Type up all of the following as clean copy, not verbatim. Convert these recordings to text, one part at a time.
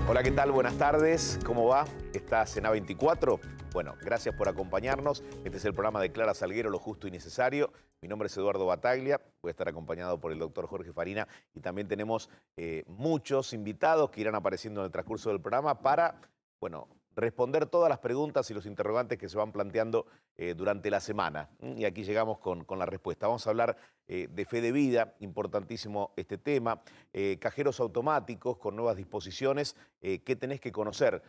Hola, ¿qué tal? Buenas tardes. ¿Cómo va? ¿Estás en A24? Bueno, gracias por acompañarnos. Este es el programa de Clara Salguero, Lo Justo y Necesario. Mi nombre es Eduardo Bataglia. Voy a estar acompañado por el doctor Jorge Farina. Y también tenemos muchos invitados que irán apareciendo en el transcurso del programa para, bueno, responder todas las preguntas y los interrogantes que se van planteando durante la semana. Y aquí llegamos con la respuesta. Vamos a hablar de fe de vida, importantísimo este tema. Cajeros automáticos con nuevas disposiciones. ¿Qué tenés que conocer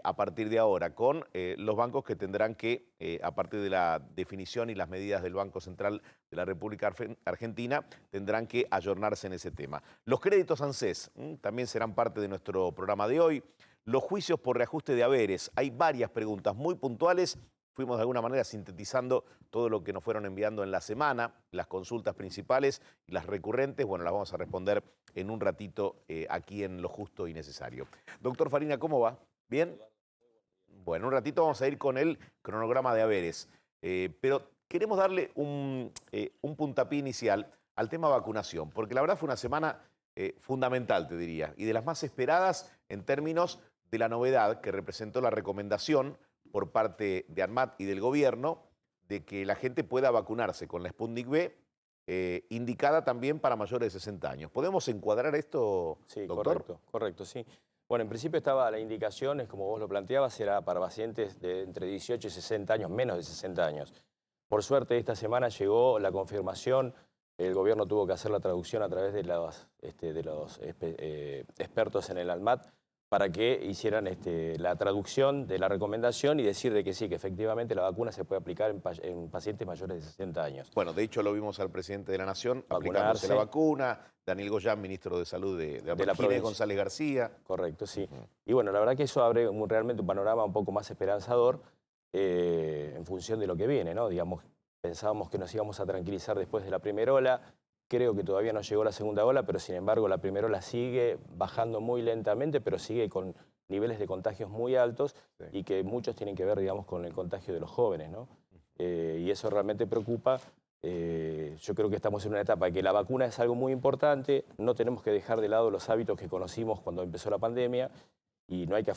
a partir de ahora? Con los bancos que tendrán que, a partir de la definición y las medidas del Banco Central de la República Argentina, tendrán que ayornarse en ese tema. Los créditos ANSES también serán parte de nuestro programa de hoy. Los juicios por reajuste de haberes. Hay varias preguntas muy puntuales. Fuimos de alguna manera sintetizando todo lo que nos fueron enviando en la semana, las consultas principales y las recurrentes. Bueno, las vamos a responder en un ratito aquí en Lo Justo y Necesario. Doctor Farina, ¿cómo va? ¿Bien? Bueno, un ratito vamos a ir con el cronograma de haberes. Pero queremos darle un puntapié inicial al tema vacunación, porque la verdad fue una semana fundamental, te diría, y de las más esperadas en términos de la novedad que representó la recomendación por parte de ANMAT y del gobierno de que la gente pueda vacunarse con la Sputnik V, indicada también para mayores de 60 años. ¿Podemos encuadrar esto, Sí, doctor? correcto, sí. Bueno, en principio estaba la indicación, es como vos lo planteabas, era para pacientes de entre 18 y 60 años, menos de 60 años. Por suerte, esta semana llegó la confirmación, el gobierno tuvo que hacer la traducción a través de los expertos en el ANMAT para que hicieran la traducción de la recomendación y decir de que sí, que efectivamente la vacuna se puede aplicar en pacientes mayores de 60 años. Bueno, de hecho lo vimos al presidente de la Nación aplicándose Vacunarse. la vacuna, Daniel Goyán, ministro de Salud de la provincia, González García. Correcto, sí. Y bueno, la verdad que eso abre realmente un panorama un poco más esperanzador en función de lo que viene, ¿no? Digamos, pensábamos que nos íbamos a tranquilizar después de la primera ola. Creo que todavía no llegó la segunda ola, pero sin embargo la primera ola sigue bajando muy lentamente, pero sigue con niveles de contagios muy altos y que muchos tienen que ver, digamos, con el contagio de los jóvenes, ¿no? Y eso realmente preocupa. Yo creo que estamos en una etapa en que la vacuna es algo muy importante, no tenemos que dejar de lado los hábitos que conocimos cuando empezó la pandemia y no hay que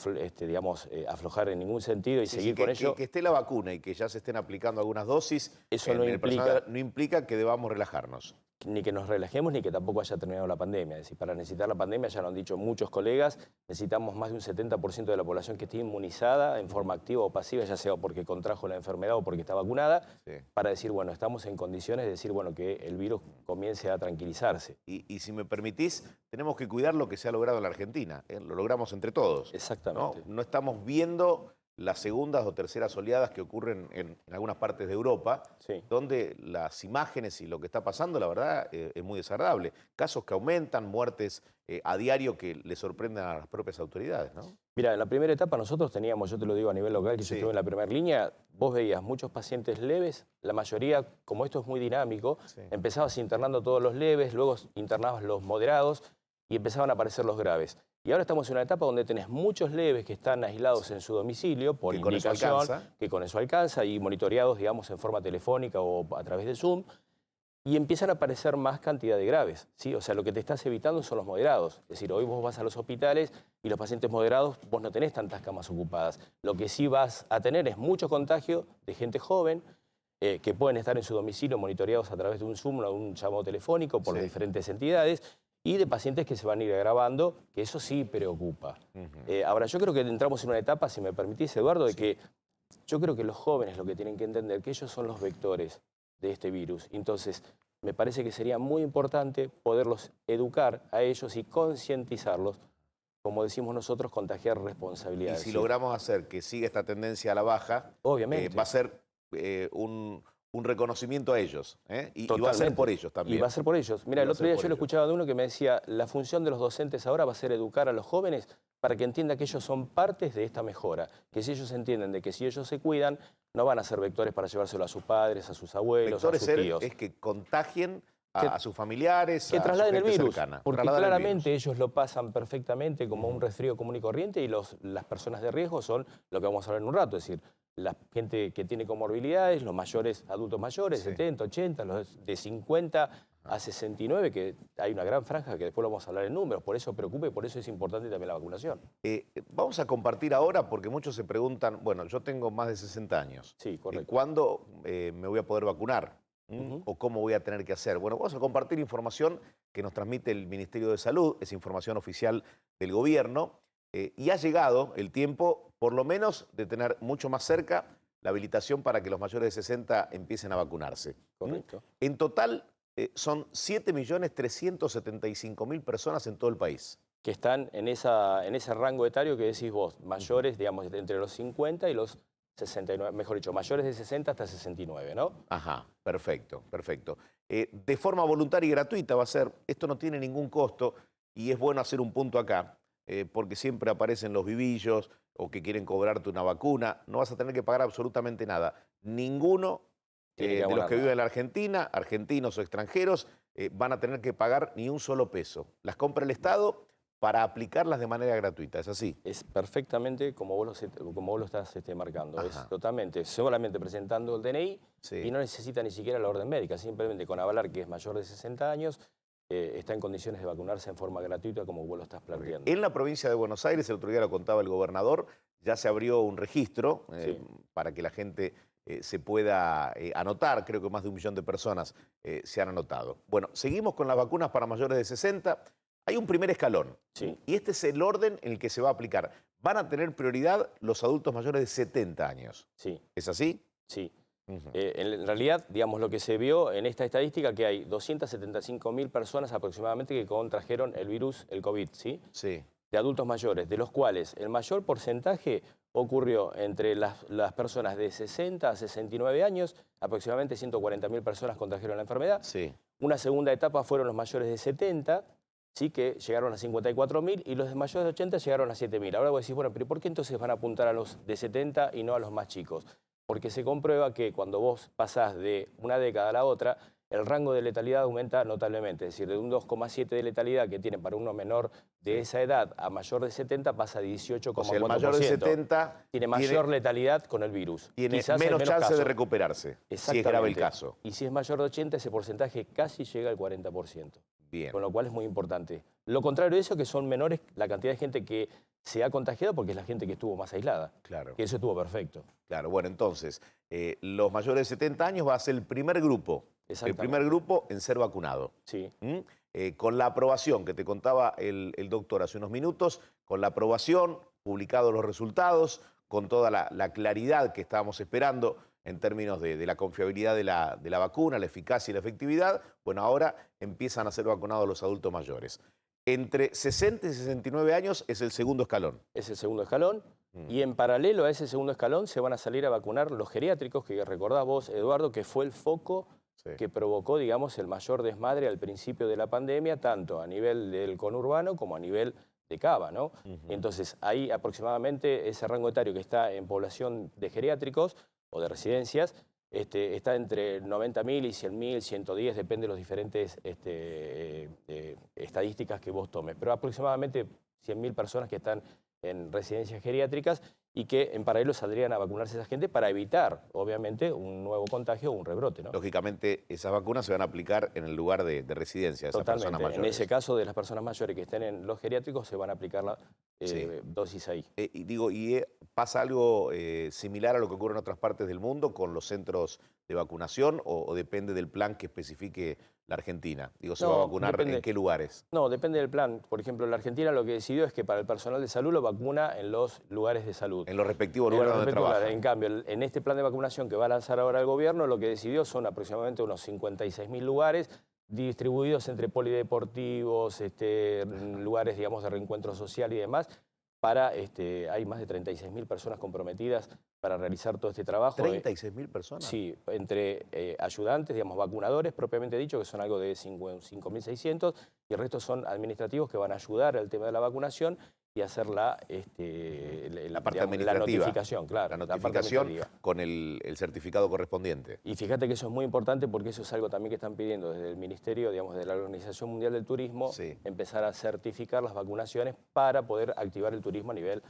digamos, aflojar en ningún sentido y seguir con ello. Que esté la vacuna y que ya se estén aplicando algunas dosis, Eso no implica que debamos relajarnos. Ni que nos relajemos ni que tampoco haya terminado la pandemia. Es decir, para necesitar la pandemia, ya lo han dicho muchos colegas, necesitamos más de un 70% de la población que esté inmunizada en forma activa o pasiva, ya sea porque contrajo la enfermedad o porque está vacunada, para decir, bueno, estamos en condiciones de decir, bueno, que el virus comience a tranquilizarse. Y si me permitís, tenemos que cuidar lo que se ha logrado en la Argentina. Lo logramos entre todos. Exactamente. No estamos viendo las segundas o terceras oleadas que ocurren en algunas partes de Europa, donde las imágenes y lo que está pasando, la verdad, es muy desagradable. Casos que aumentan, muertes a diario que le sorprenden a las propias autoridades, ¿no? Mira, en la primera etapa nosotros teníamos, yo te lo digo a nivel local, que yo estuve en la primera línea, vos veías muchos pacientes leves, la mayoría, como esto es muy dinámico, empezabas internando todos los leves, luego internabas los moderados y empezaban a aparecer los graves. Y ahora estamos en una etapa donde tenés muchos leves que están aislados en su domicilio por indicación, que con eso alcanza, y monitoreados, digamos, en forma telefónica o a través de Zoom, y empiezan a aparecer más cantidad de graves, ¿sí? O sea, lo que te estás evitando son los moderados. Es decir, hoy vos vas a los hospitales y los pacientes moderados, vos no tenés tantas camas ocupadas. Lo que sí vas a tener es mucho contagio de gente joven, que pueden estar en su domicilio monitoreados a través de un Zoom o un llamado telefónico por las diferentes entidades, y de pacientes que se van a ir agravando, que eso sí preocupa. Ahora, yo creo que entramos en una etapa, si me permitís, Eduardo, de que yo creo que los jóvenes lo que tienen que entender, que ellos son los vectores de este virus. Entonces, me parece que sería muy importante poderlos educar a ellos y concientizarlos, como decimos nosotros, contagiar responsabilidades. Y si logramos hacer que siga esta tendencia a la baja, obviamente, va a ser un reconocimiento a ellos, y va a ser por ellos también. Y va a ser por ellos. Mira, el otro día yo lo escuchaba de uno que me decía, la función de los docentes ahora va a ser educar a los jóvenes para que entiendan que ellos son partes de esta mejora, que si ellos entienden de que si ellos se cuidan, no van a ser vectores para llevárselo a sus padres, a sus abuelos, a sus tíos. Es que contagien a sus familiares, que trasladen el virus, cercana. porque claramente ellos lo pasan perfectamente como un resfrío común y corriente, y las personas de riesgo son lo que vamos a hablar en un rato, es decir, la gente que tiene comorbilidades, los mayores, adultos mayores, 70, 80, los de 50 a 69, que hay una gran franja que después lo vamos a hablar en números, por eso preocupa y por eso es importante también la vacunación. Vamos a compartir ahora, porque muchos se preguntan, bueno, yo tengo más de 60 años. Sí, correcto. ¿Cuándo me voy a poder vacunar? ¿O cómo voy a tener que hacer? Bueno, vamos a compartir información que nos transmite el Ministerio de Salud, es información oficial del gobierno, y ha llegado el tiempo, por lo menos, de tener mucho más cerca la habilitación para que los mayores de 60 empiecen a vacunarse. Correcto. En total, son 7.375.000 personas en todo el país. Que están en ese rango etario que decís vos, mayores, digamos, entre los 50 y los 69, mejor dicho, mayores de 60 hasta 69, ¿no? Ajá, perfecto, perfecto. De forma voluntaria y gratuita va a ser, esto no tiene ningún costo y es bueno hacer un punto acá, porque siempre aparecen los vivillos o que quieren cobrarte una vacuna, no vas a tener que pagar absolutamente nada. Ninguno de los que viven en la Argentina, argentinos o extranjeros, van a tener que pagar ni un solo peso. Las compra el Estado para aplicarlas de manera gratuita, ¿es así? Es perfectamente como vos lo estás marcando. Ajá. Es totalmente, solamente presentando el DNI y no necesita ni siquiera la orden médica, simplemente con avalar que es mayor de 60 años, está en condiciones de vacunarse en forma gratuita como vos lo estás planteando. En la provincia de Buenos Aires, el otro día lo contaba el gobernador, ya se abrió un registro para que la gente se pueda anotar, creo que más de 1 millón de personas se han anotado. Bueno, seguimos con las vacunas para mayores de 60. Hay un primer escalón, y este es el orden en el que se va a aplicar. Van a tener prioridad los adultos mayores de 70 años. Sí. ¿Es así? Sí. En realidad, digamos, lo que se vio en esta estadística, que hay 275.000 personas aproximadamente que contrajeron el virus, el COVID, ¿sí? Sí. De adultos mayores, de los cuales el mayor porcentaje ocurrió entre las personas de 60 a 69 años, aproximadamente 140.000 personas contrajeron la enfermedad. Sí. Una segunda etapa fueron los mayores de 70, sí, que llegaron a 54.000, y los de mayores de 80 llegaron a 7.000. Ahora vos decís, bueno, pero ¿por qué entonces van a apuntar a los de 70 y no a los más chicos? Porque se comprueba que cuando vos pasás de una década a la otra, el rango de letalidad aumenta notablemente. Es decir, de un 2,7 de letalidad que tiene para uno menor de esa edad a mayor de 70 pasa a 18,4%. O sea, el mayor de 70 tiene mayor letalidad con el virus. Tiene Quizás menos chance casos de recuperarse, si es grave el caso. Y si es mayor de 80, ese porcentaje casi llega al 40%. Bien. Con lo cual es muy importante. Lo contrario de eso, que son menores la cantidad de gente que se ha contagiado porque es la gente que estuvo más aislada. Claro. Que eso estuvo perfecto. Claro, bueno, entonces, los mayores de 70 años va a ser el primer grupo. El primer grupo en ser vacunado. Sí. Con la aprobación que te contaba el doctor hace unos minutos, con la aprobación, publicados los resultados, con toda la claridad que estábamos esperando en términos de la confiabilidad de la vacuna, la eficacia y la efectividad, bueno, ahora empiezan a ser vacunados los adultos mayores. Entre 60 y 69 años es el segundo escalón. Es el segundo escalón. Y en paralelo a ese segundo escalón se van a salir a vacunar los geriátricos, que recordás vos, Eduardo, que fue el foco que provocó, digamos, el mayor desmadre al principio de la pandemia, tanto a nivel del conurbano como a nivel de Cava, ¿no? Entonces, ahí aproximadamente ese rango etario que está en población de geriátricos o de residencias, está entre 90.000 y 100.000, 110, depende de los diferentes estadísticas que vos tomes. Pero aproximadamente 100.000 personas que están en residencias geriátricas y que en paralelo saldrían a vacunarse esa gente para evitar, obviamente, un nuevo contagio o un rebrote, ¿no? Lógicamente, esas vacunas se van a aplicar en el lugar de residencia de esas personas mayores. En ese caso, de las personas mayores que estén en los geriátricos, se van a aplicar la dosis ahí. ¿Pasa algo similar a lo que ocurre en otras partes del mundo con los centros de vacunación o depende del plan que especifique la Argentina? ¿Se va a vacunar en qué lugares? No, depende del plan. Por ejemplo, la Argentina lo que decidió es que para el personal de salud lo vacuna en los lugares de salud. En los respectivos lugares donde trabaja. En cambio, en este plan de vacunación que va a lanzar ahora el gobierno, lo que decidió son aproximadamente unos 56.000 lugares distribuidos entre polideportivos, lugares, digamos, de reencuentro social y demás. Hay más de 36.000 personas comprometidas para realizar todo este trabajo. ¿36.000 personas? Sí, entre ayudantes, digamos, vacunadores propiamente dicho, que son algo de 5.600, y el resto son administrativos que van a ayudar al tema de la vacunación y hacer la parte administrativa. La notificación, claro. La notificación con el certificado correspondiente. Y fíjate que eso es muy importante porque eso es algo también que están pidiendo desde el Ministerio, digamos, de la Organización Mundial del Turismo, empezar a certificar las vacunaciones para poder activar el turismo a nivel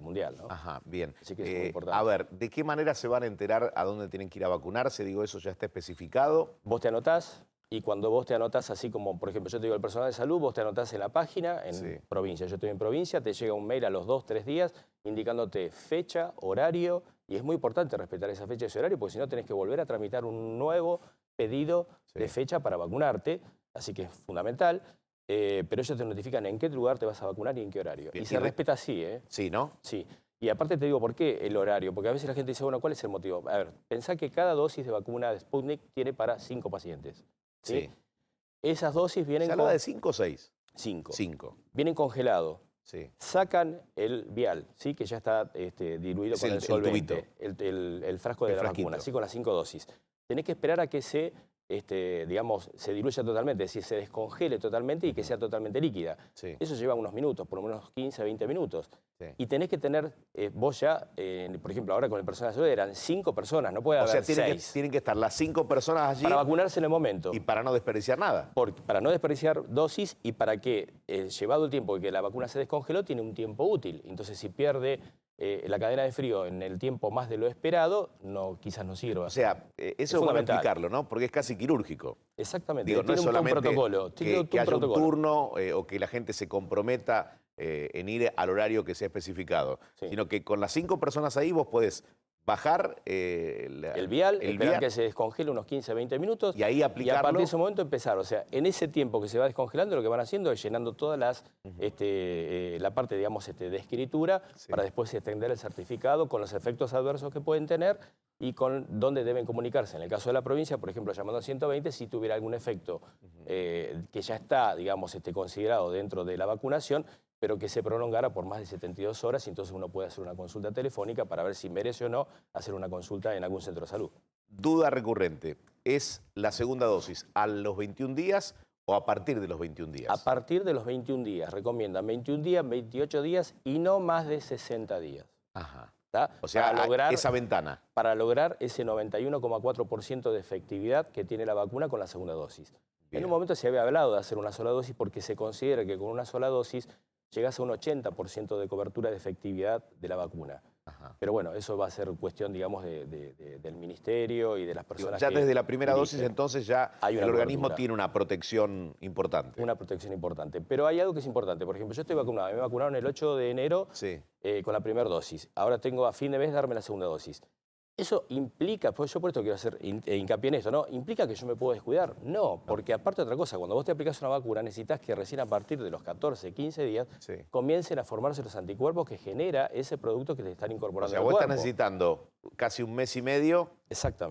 mundial, ¿no? Ajá, bien. Así que es muy importante. A ver, ¿de qué manera se van a enterar a dónde tienen que ir a vacunarse? Digo, ¿eso ya está especificado? Vos te anotás Y cuando vos te anotás, así como, por ejemplo, yo te digo el personal de salud, vos te anotás en la página, en provincia. Yo estoy en provincia, te llega un mail a los 2, 3 días indicándote fecha, horario, y es muy importante respetar esa fecha y ese horario, porque si no tenés que volver a tramitar un nuevo pedido de fecha para vacunarte, así que es fundamental. Pero ellos te notifican en qué lugar te vas a vacunar y en qué horario. Bien, y se respeta así, ¿eh? Sí, ¿no? Sí. Y aparte te digo, ¿por qué el horario? Porque a veces la gente dice, bueno, ¿cuál es el motivo? A ver, pensá que cada dosis de vacuna de Sputnik tiene para 5 pacientes. ¿Sí? Esas dosis vienen... ¿Se habla de 5 o 6? 5. 5. Vienen congelados. Sí. Sacan el vial, ¿sí? Que ya está diluido con el solvente, el frasco de la vacuna, así con las 5 dosis. Tenés que esperar a que se, digamos, se diluya totalmente, es decir, se descongele totalmente y que sea totalmente líquida. Sí. Eso lleva unos minutos, por lo menos 15 a 20 minutos. Sí. Y tenés que tener, vos ya, por ejemplo, ahora con el personal de salud eran 5 personas, no puede haber 6. Tienen que estar las 5 personas allí. Para vacunarse en el momento. Y para no desperdiciar nada. Para no desperdiciar dosis y para que, llevado el tiempo que la vacuna se descongeló, tiene un tiempo útil. Entonces, si pierde la cadena de frío en el tiempo más de lo esperado, quizás no sirva. O sea, eso es bueno explicarlo, ¿no? Porque es casi quirúrgico. Exactamente. Digo, no es solamente protocolo. Que haya un turno o que la gente se comprometa en ir al horario que sea especificado, sino que con las 5 personas ahí vos podés bajar el vial, esperar que se descongele unos 15 a 20 minutos y ahí aplicarlo. Y a partir de ese momento empezar. O sea, en ese tiempo que se va descongelando, lo que van haciendo es llenando todas las, la parte, digamos, de escritura para después extender el certificado con los efectos adversos que pueden tener y con dónde deben comunicarse. En el caso de la provincia, por ejemplo, llamando al 120, si tuviera algún efecto que ya está, digamos, considerado dentro de la vacunación, pero que se prolongara por más de 72 horas y entonces uno puede hacer una consulta telefónica para ver si merece o no hacer una consulta en algún centro de salud. Duda recurrente, ¿es la segunda dosis a los 21 días o a partir de los 21 días? A partir de los 21 días, recomiendan 21 días, 28 días y no más de 60 días. Ajá. ¿Tá? O sea, para lograr esa ventana. Para lograr ese 91,4% de efectividad que tiene la vacuna con la segunda dosis. Bien. En un momento se había hablado de hacer una sola dosis porque se considera que con una sola dosis llegás a un 80% de cobertura de efectividad de la vacuna. Ajá. Pero bueno, eso va a ser cuestión, digamos, del ministerio y de las personas ya que desde la primera dosis, entonces ya el organismo cobertura. Tiene una protección importante. Una protección importante. Pero hay algo que es importante. Por ejemplo, yo estoy vacunado. Me vacunaron el 8 de enero con la primera dosis. Ahora tengo a fin de mes darme la segunda dosis. Eso implica, pues yo por esto quiero hacer hincapié en esto, ¿no? ¿Implica que yo me puedo descuidar? No, porque aparte de otra cosa, cuando vos te aplicás una vacuna necesitas que recién a partir de los 14, 15 días comiencen a formarse los anticuerpos que genera ese producto que te están incorporando al cuerpo. O sea, vos estás necesitando casi un mes y medio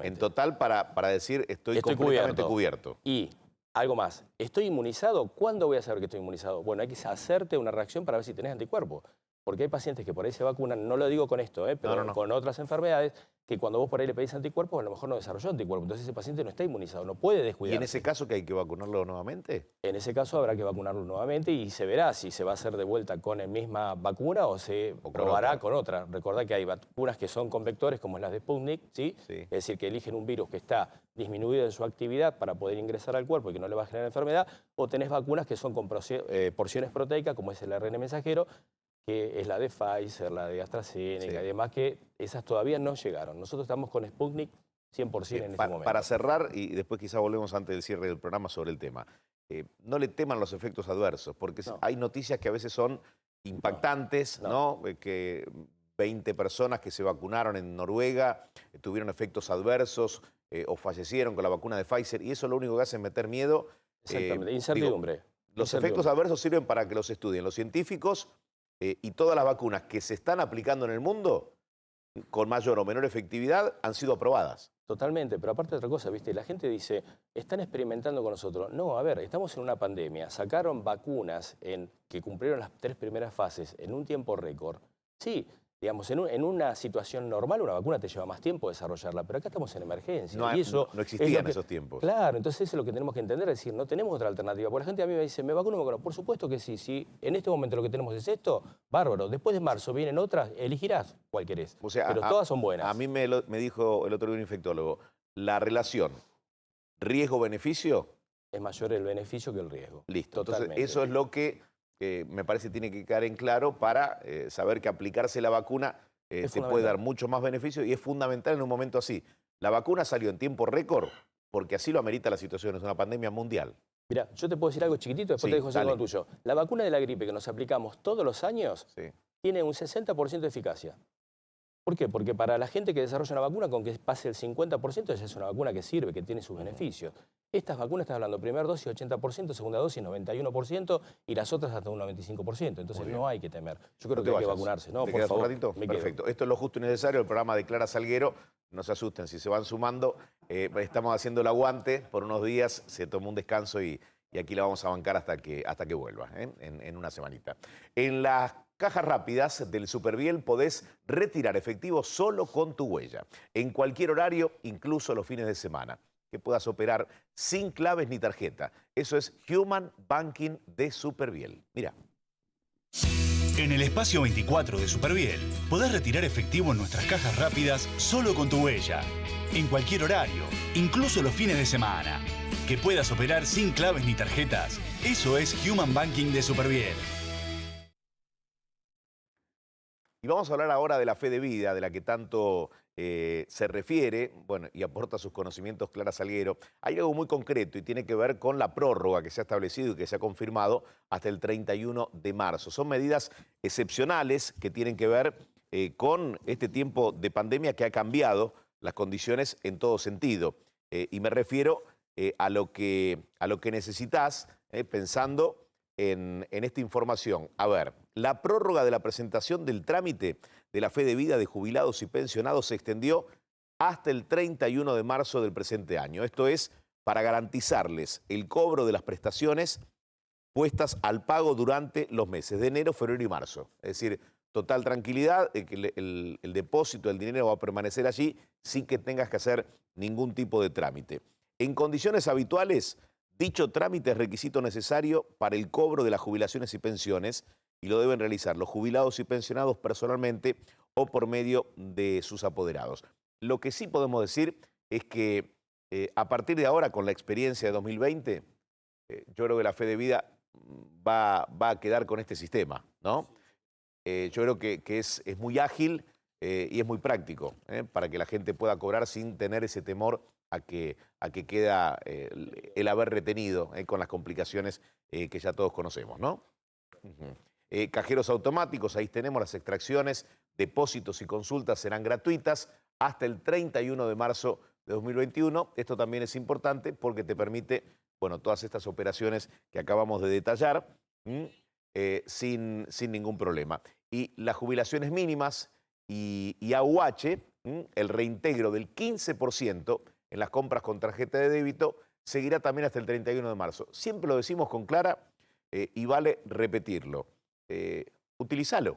en total para decir estoy completamente cubierto. Y algo más, ¿estoy inmunizado? ¿Cuándo voy a saber que estoy inmunizado? Bueno, hay que hacerte una reacción para ver si tenés anticuerpos. Porque hay pacientes que por ahí se vacunan, no lo digo con esto, pero con otras enfermedades, que cuando vos por ahí le pedís anticuerpos, a lo mejor no desarrolló anticuerpos. Entonces ese paciente no está inmunizado, no puede descuidarse. ¿Y en ese caso que hay que vacunarlo nuevamente? En ese caso habrá que vacunarlo nuevamente y se verá si se va a hacer de vuelta con la misma vacuna o se probará con otra. Recordá que hay vacunas que son con vectores, como las de Sputnik, ¿sí? Es decir, que eligen un virus que está disminuido en su actividad para poder ingresar al cuerpo y que no le va a generar enfermedad, o tenés vacunas que son con porciones proteicas, como es el ARN mensajero, que es la de Pfizer, la de AstraZeneca y demás, que esas todavía no llegaron. Nosotros estamos con Sputnik 100% en ese momento. Para cerrar, y después quizá volvemos antes del cierre del programa sobre el tema, no le teman los efectos adversos, porque hay noticias que a veces son impactantes, ¿no? Que 20 personas que se vacunaron en Noruega tuvieron efectos adversos o fallecieron con la vacuna de Pfizer, y eso lo único que hace es meter miedo. Exactamente, incertidumbre. Los efectos adversos sirven para que los estudien los científicos y todas las vacunas que se están aplicando en el mundo, con mayor o menor efectividad, han sido aprobadas. Totalmente, pero aparte de otra cosa, ¿viste? La gente dice, están experimentando con nosotros. No, a ver, estamos en una pandemia, sacaron vacunas que cumplieron las 3 primeras fases en un tiempo récord. Sí, digamos, en una situación normal una vacuna te lleva más tiempo desarrollarla, pero acá estamos en emergencia. No, y eso no existían esos tiempos. Claro, entonces eso es lo que tenemos que entender, es decir, no tenemos otra alternativa. Porque la gente a mí me dice, ¿me vacuno o me vacuno? Por supuesto que sí. Si en este momento lo que tenemos es esto, bárbaro. Después de marzo vienen otras, elegirás cuál querés. O sea, pero todas son buenas. A mí me dijo el otro día un infectólogo, la relación riesgo-beneficio es mayor el beneficio que el riesgo. Listo. Totalmente. Entonces, eso es lo que me parece tiene que quedar en claro para saber que aplicarse la vacuna te puede dar mucho más beneficio y es fundamental en un momento así. La vacuna salió en tiempo récord porque así lo amerita la situación, es una pandemia mundial. Mira, yo te puedo decir algo chiquitito, después Sí, te dejo hacer dale. con lo tuyo. La vacuna de la gripe que nos aplicamos todos los años Sí. tiene un 60% de eficacia. ¿Por qué? Porque para la gente que desarrolla una vacuna, con que pase el 50% ya es una vacuna que sirve, que tiene sus beneficios. Estas vacunas, estás hablando, primera dosis 80%, segunda dosis 91% y las otras hasta un 95%. Entonces no hay que temer. Yo creo No te que hay que vayas. vacunarse. No, ¿Te por quedas favor, un ratito? me quedo. Perfecto. Esto es Lo Justo y Necesario, el programa de Clara Salguero. No se asusten si se van sumando. Estamos haciendo el aguante por unos días, se tomó un descanso y aquí la vamos a bancar hasta que vuelva, en una semanita. En las cajas rápidas del Superviel podés retirar efectivo solo con tu huella, en cualquier horario, incluso los fines de semana, que puedas operar sin claves ni tarjeta. Eso es Human Banking de Superviel. Mira. En el espacio 24 de Superviel podés retirar efectivo en nuestras cajas rápidas solo con tu huella, en cualquier horario, incluso los fines de semana. Que puedas operar sin claves ni tarjetas, eso es Human Banking de Superviel. Y vamos a hablar ahora de la fe de vida, de la que tanto se refiere, bueno, y aporta sus conocimientos Clara Salguero. Hay algo muy concreto y tiene que ver con la prórroga que se ha establecido y que se ha confirmado hasta el 31 de marzo. Son medidas excepcionales que tienen que ver con este tiempo de pandemia que ha cambiado las condiciones en todo sentido. Y me refiero a lo que necesitas, pensando en esta información. A ver, la prórroga de la presentación del trámite de la fe de vida de jubilados y pensionados se extendió hasta el 31 de marzo del presente año. Esto es para garantizarles el cobro de las prestaciones puestas al pago durante los meses de enero, febrero y marzo. Es decir, total tranquilidad, que el depósito del dinero va a permanecer allí sin que tengas que hacer ningún tipo de trámite. En condiciones habituales, dicho trámite es requisito necesario para el cobro de las jubilaciones y pensiones y lo deben realizar los jubilados y pensionados personalmente o por medio de sus apoderados. Lo que sí podemos decir es que a partir de ahora, con la experiencia de 2020, yo creo que la fe de vida va a quedar con este sistema, ¿no? Yo creo que es muy ágil y es muy práctico para que la gente pueda cobrar sin tener ese temor a que queda el haber retenido con las complicaciones que ya todos conocemos, ¿no? Cajeros automáticos, ahí tenemos las extracciones, depósitos y consultas serán gratuitas hasta el 31 de marzo de 2021. Esto también es importante porque te permite, bueno, todas estas operaciones que acabamos de detallar sin ningún problema. Y las jubilaciones mínimas y AUH, el reintegro del 15% en las compras con tarjeta de débito seguirá también hasta el 31 de marzo. Siempre lo decimos con Clara y vale repetirlo. Utilízalo.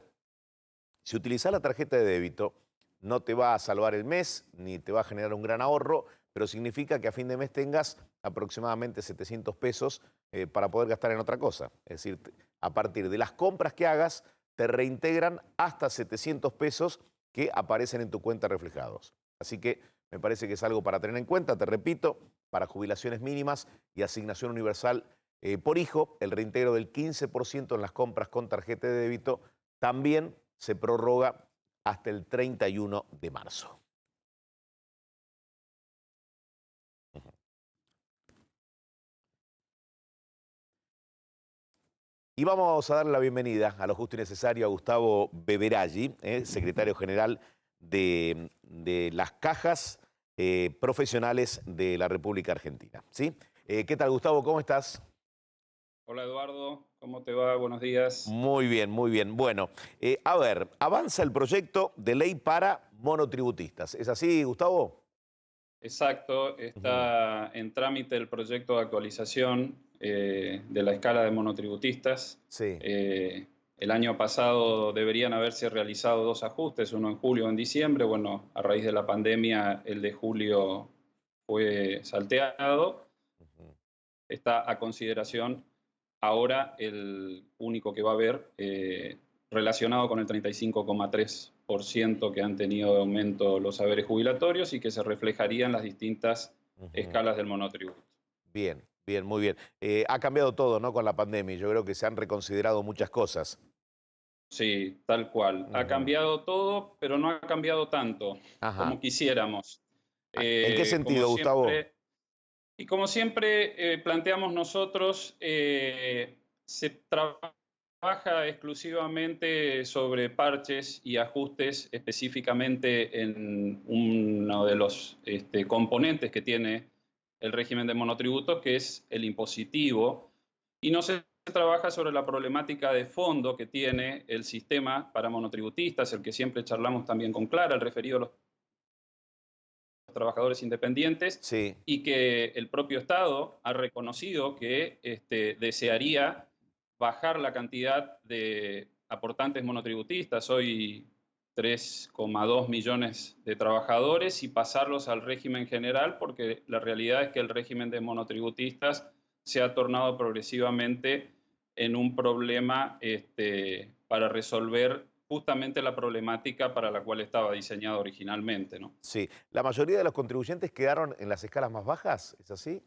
Si utilizás la tarjeta de débito, no te va a salvar el mes, ni te va a generar un gran ahorro, pero significa que a fin de mes tengas aproximadamente 700 pesos para poder gastar en otra cosa. Es decir, a partir de las compras que hagas, te reintegran hasta 700 pesos que aparecen en tu cuenta reflejados. Así que me parece que es algo para tener en cuenta, te repito, para jubilaciones mínimas y asignación universal por hijo, el reintegro del 15% en las compras con tarjeta de débito también se prorroga hasta el 31 de marzo. Y vamos a darle la bienvenida a Lo Justo y Necesario a Gustavo Beberaggi, secretario general de las cajas profesionales de la República Argentina. ¿Sí? ¿Qué tal, Gustavo? ¿Cómo estás? Hola Eduardo, ¿cómo te va? Buenos días. Muy bien, muy bien. Bueno, a ver, avanza el proyecto de ley para monotributistas. ¿Es así, Gustavo? Exacto, está en trámite el proyecto de actualización de la escala de monotributistas. Sí. El año pasado deberían haberse realizado 2 ajustes, uno en julio y en diciembre. Bueno, a raíz de la pandemia el de julio fue salteado. Está a consideración ahora el único que va a haber relacionado con el 35,3% que han tenido de aumento los saberes jubilatorios y que se reflejaría en las distintas escalas del monotributo. Bien, bien, muy bien. Ha cambiado todo, ¿no? Con la pandemia. Yo creo que se han reconsiderado muchas cosas. Sí, tal cual. Ha cambiado todo, pero no ha cambiado tanto como quisiéramos. ¿En qué sentido, como Gustavo? siempre, Y como siempre planteamos nosotros, se trabaja exclusivamente sobre parches y ajustes específicamente en uno de los componentes que tiene el régimen de monotributos, que es el impositivo, y no se trabaja sobre la problemática de fondo que tiene el sistema para monotributistas, el que siempre charlamos también con Clara, el referido a los trabajadores independientes, Sí. y que el propio Estado ha reconocido que desearía bajar la cantidad de aportantes monotributistas, hoy 3,2 millones de trabajadores, y pasarlos al régimen general, porque la realidad es que el régimen de monotributistas se ha tornado progresivamente en un problema para resolver justamente la problemática para la cual estaba diseñado originalmente, ¿no? Sí. ¿La mayoría de los contribuyentes quedaron en las escalas más bajas? ¿Es así?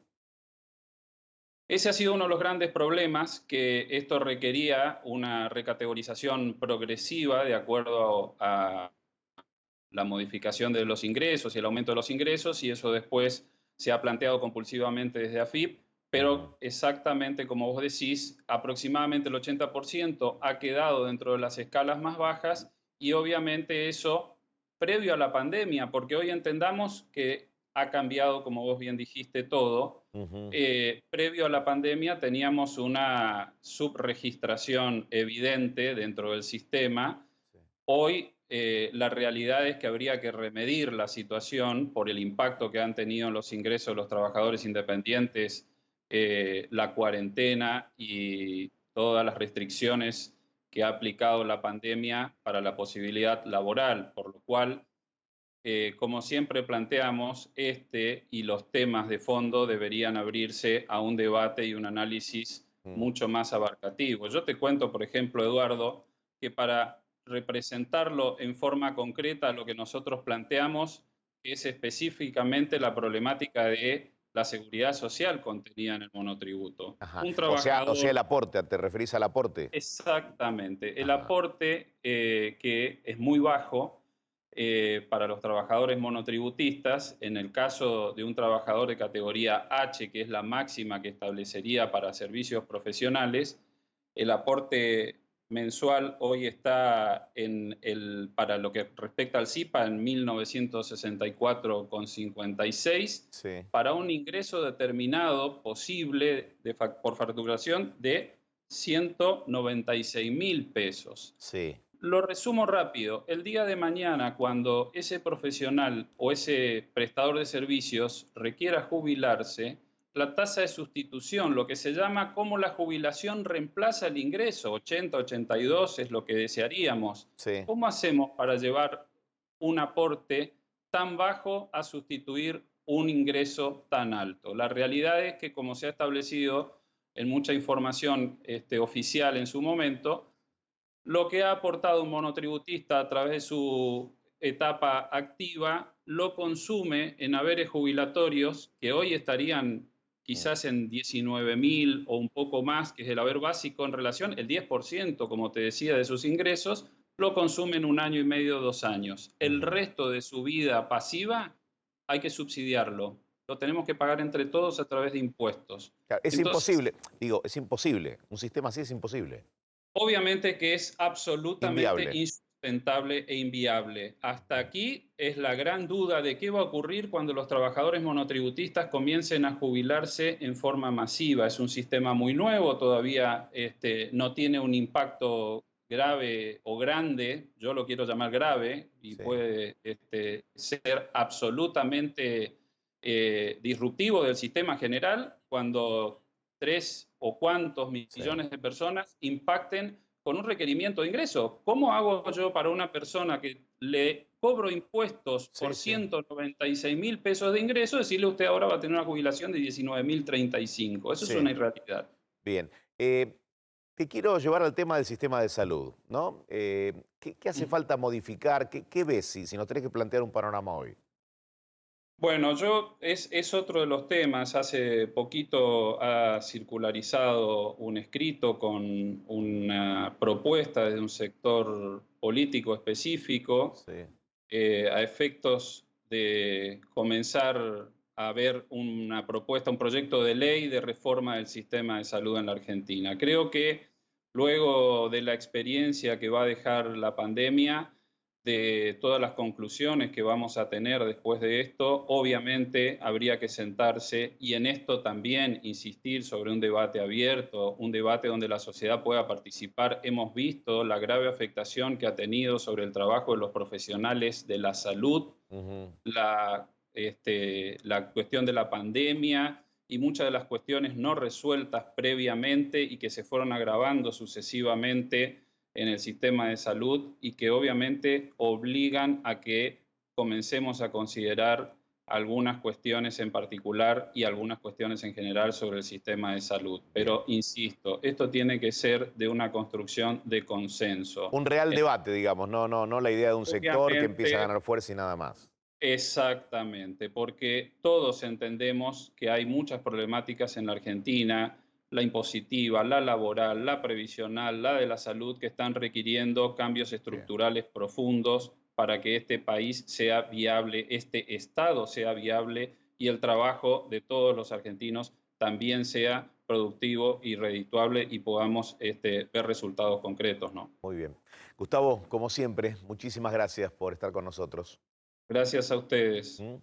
Ese ha sido uno de los grandes problemas, que esto requería una recategorización progresiva de acuerdo a la modificación de los ingresos y el aumento de los ingresos, y eso después se ha planteado compulsivamente desde AFIP, pero exactamente como vos decís, aproximadamente el 80% ha quedado dentro de las escalas más bajas, y obviamente eso previo a la pandemia, porque hoy entendamos que ha cambiado, como vos bien dijiste, todo. Previo a la pandemia teníamos una subregistración evidente dentro del sistema. Hoy la realidad es que habría que remedir la situación por el impacto que han tenido en los ingresos de los trabajadores independientes, la cuarentena y todas las restricciones que ha aplicado la pandemia para la posibilidad laboral, por lo cual, como siempre planteamos, y los temas de fondo deberían abrirse a un debate y un análisis mucho más abarcativo. Yo te cuento, por ejemplo, Eduardo, que para representarlo en forma concreta, lo que nosotros planteamos es específicamente la problemática de la seguridad social contenida en el monotributo. Ajá. Un O sea, trabajador... el aporte, ¿te referís al aporte? Exactamente. El Ajá. aporte, que es muy bajo para los trabajadores monotributistas, en el caso de un trabajador de categoría H, que es la máxima que establecería para servicios profesionales, el aporte mensual hoy está para lo que respecta al CIPA en 1.964,56, Sí. para un ingreso determinado posible por facturación de 196.000 pesos. Sí. Lo resumo rápido. El día de mañana, cuando ese profesional o ese prestador de servicios requiera jubilarse, la tasa de sustitución, lo que se llama cómo la jubilación reemplaza el ingreso, 80, 82 es lo que desearíamos. Sí. ¿Cómo hacemos para llevar un aporte tan bajo a sustituir un ingreso tan alto? La realidad es que, como se ha establecido en mucha información oficial en su momento, lo que ha aportado un monotributista a través de su etapa activa lo consume en haberes jubilatorios que hoy estarían quizás en 19.000 o un poco más, que es el haber básico en relación, el 10%, como te decía, de sus ingresos, lo consume en 1 año y medio, 2 años. El resto de su vida pasiva hay que subsidiarlo. Lo tenemos que pagar entre todos a través de impuestos. Claro, es Entonces, imposible, digo, es imposible. Un sistema así es imposible. obviamente que es absolutamente Inviable. insustentable e inviable. Hasta aquí es la gran duda de qué va a ocurrir cuando los trabajadores monotributistas comiencen a jubilarse en forma masiva. Es un sistema muy nuevo, todavía no tiene un impacto grave o grande, yo lo quiero llamar grave, y Sí. puede ser absolutamente disruptivo del sistema general cuando 3 o cuántos millones de personas impacten con un requerimiento de ingreso. ¿Cómo hago yo para una persona que le cobro impuestos por 196.000 pesos de ingreso, decirle usted ahora va a tener una jubilación de 19.035? Eso es una irrealidad. Bien. Te quiero llevar al tema del sistema de salud, ¿no? ¿Qué hace falta modificar? ¿Qué ves si nos tenés que plantear un panorama hoy? Bueno, es otro de los temas. Hace poquito ha circularizado un escrito con una propuesta de un sector político específico a efectos de comenzar a ver una propuesta, un proyecto de ley de reforma del sistema de salud en la Argentina. Creo que luego de la experiencia que va a dejar la pandemia, de todas las conclusiones que vamos a tener después de esto, obviamente habría que sentarse y en esto también insistir sobre un debate abierto, un debate donde la sociedad pueda participar. Hemos visto la grave afectación que ha tenido sobre el trabajo de los profesionales de la salud, la cuestión de la pandemia y muchas de las cuestiones no resueltas previamente y que se fueron agravando sucesivamente en el sistema de salud y que obviamente obligan a que comencemos a considerar algunas cuestiones en particular y algunas cuestiones en general sobre el sistema de salud. Pero, insisto, esto tiene que ser de una construcción de consenso. Un real debate, digamos, no la idea de un sector que empieza a ganar fuerza y nada más. Exactamente, porque todos entendemos que hay muchas problemáticas en la Argentina, la impositiva, la laboral, la previsional, la de la salud, que están requiriendo cambios estructurales profundos para que este país sea viable, este Estado sea viable y el trabajo de todos los argentinos también sea productivo y redituable y podamos ver resultados concretos, ¿no? Muy bien. Gustavo, como siempre, muchísimas gracias por estar con nosotros. Gracias a ustedes. Y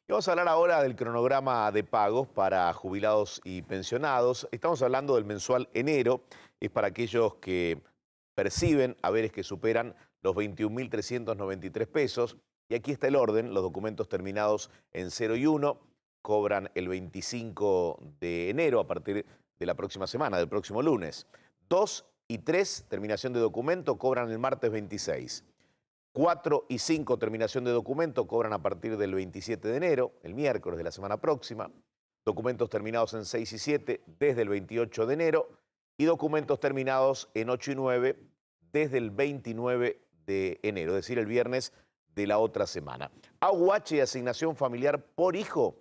vamos a hablar ahora del cronograma de pagos para jubilados y pensionados. Estamos hablando del mensual enero, es para aquellos que perciben haberes que superan los 21.393 pesos. Y aquí está el orden, los documentos terminados en 0 y 1 cobran el 25 de enero a partir de la próxima semana, del próximo lunes. 2 y 3, terminación de documento, cobran el martes 26. 4 y 5, terminación de documento, cobran a partir del 27 de enero, el miércoles de la semana próxima. Documentos terminados en 6 y 7 desde el 28 de enero y documentos terminados en 8 y 9 desde el 29 de enero, es decir, el viernes de la otra semana. AUH y asignación familiar por hijo,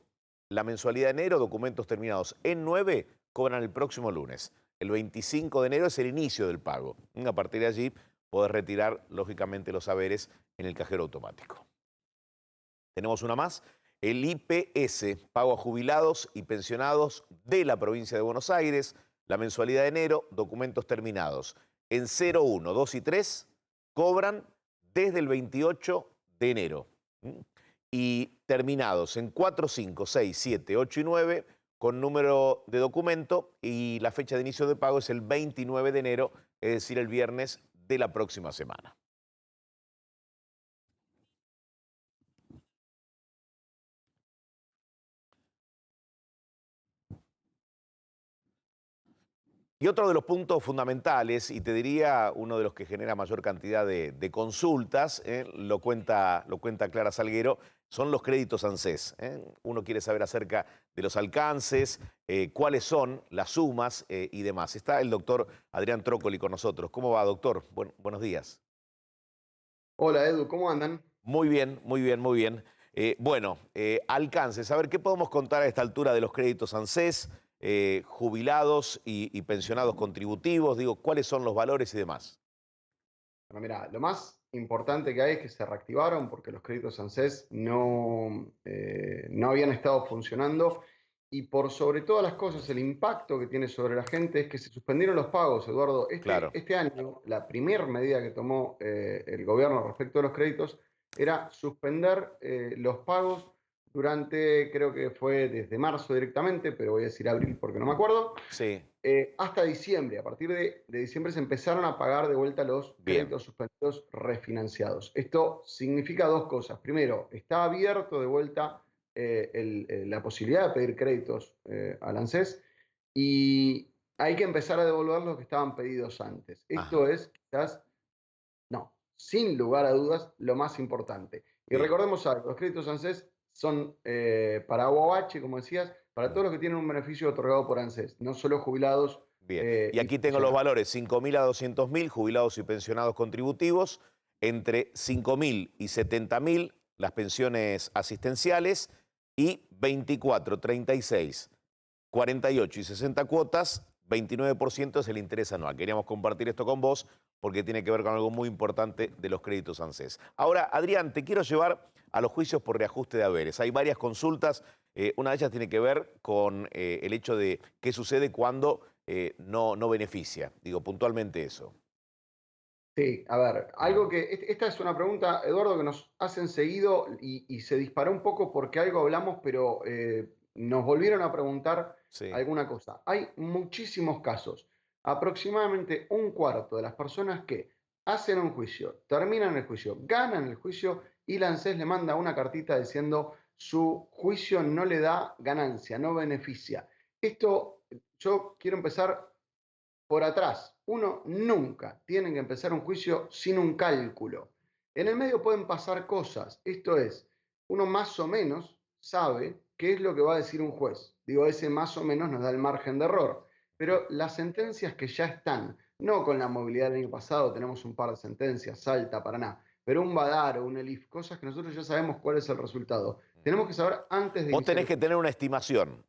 la mensualidad de enero, documentos terminados en 9, cobran el próximo lunes. El 25 de enero es el inicio del pago. A partir de allí podés retirar, lógicamente, los haberes en el cajero automático. Tenemos una más. El IPS, pago a jubilados y pensionados de la provincia de Buenos Aires. La mensualidad de enero, documentos terminados en 0, 1, 2 y 3, cobran desde el 28 de enero. Y terminados en 4, 5, 6, 7, 8 y 9, con número de documento y la fecha de inicio de pago es el 29 de enero, es decir, el viernes de la próxima semana. Y otro de los puntos fundamentales, y te diría uno de los que genera mayor cantidad de consultas, lo cuenta Clara Salguero, son los créditos ANSES. Uno quiere saber acerca de los alcances, cuáles son las sumas y demás. Está el doctor Adrián Trócoli con nosotros. ¿Cómo va, doctor? Buenos días. Hola, Edu, ¿cómo andan? Muy bien, muy bien, muy bien. Alcances. A ver, ¿qué podemos contar a esta altura de los créditos ANSES? Jubilados y pensionados contributivos, digo, ¿cuáles son los valores y demás? Bueno, mira, lo más importante que hay es que se reactivaron porque los créditos ANSES no habían estado funcionando y por sobre todas las cosas el impacto que tiene sobre la gente es que se suspendieron los pagos, Eduardo. Este año la primera medida que tomó el gobierno respecto a los créditos era suspender los pagos durante, creo que fue desde marzo directamente, pero voy a decir abril porque no me acuerdo, sí. Hasta diciembre. A partir de diciembre se empezaron a pagar de vuelta los créditos suspendidos refinanciados. Esto significa dos cosas. Primero, está abierto de vuelta la posibilidad de pedir créditos al ANSES y hay que empezar a devolver los que estaban pedidos antes. Esto es quizás, no, sin lugar a dudas, lo más importante. Y recordemos algo, los créditos ANSES son para AUH, como decías, para todos los que tienen un beneficio otorgado por ANSES, no solo jubilados. Bien, y aquí tengo los valores, 5.000 a 200.000, jubilados y pensionados contributivos, entre 5.000 y 70.000 las pensiones asistenciales y 24, 36, 48 y 60 cuotas, 29% es el interés anual. Queríamos compartir esto con vos porque tiene que ver con algo muy importante de los créditos ANSES. Ahora, Adrián, te quiero llevar a los juicios por reajuste de haberes. Hay varias consultas, una de ellas tiene que ver con el hecho de qué sucede cuando no beneficia. Digo, puntualmente eso. Sí, a ver, algo que, esta es una pregunta, Eduardo, que nos hacen seguido y se disparó un poco porque algo hablamos, pero nos volvieron a preguntar Sí. alguna cosa. Hay muchísimos casos, aproximadamente un cuarto de las personas que hacen un juicio, terminan el juicio, ganan el juicio y la ANSES le manda una cartita diciendo su juicio no le da ganancia, no beneficia. Esto, yo quiero empezar por atrás. Uno nunca tiene que empezar un juicio sin un cálculo. En el medio pueden pasar cosas. Esto es, uno más o menos sabe qué es lo que va a decir un juez. Digo, ese más o menos nos da el margen de error. Pero las sentencias que ya están, no con la movilidad del año pasado, tenemos un par de sentencias, Salta, Paraná, pero un Badar o un Elif, cosas que nosotros ya sabemos cuál es el resultado. Tenemos que saber antes de Vos iniciar tenés que tener una estimación.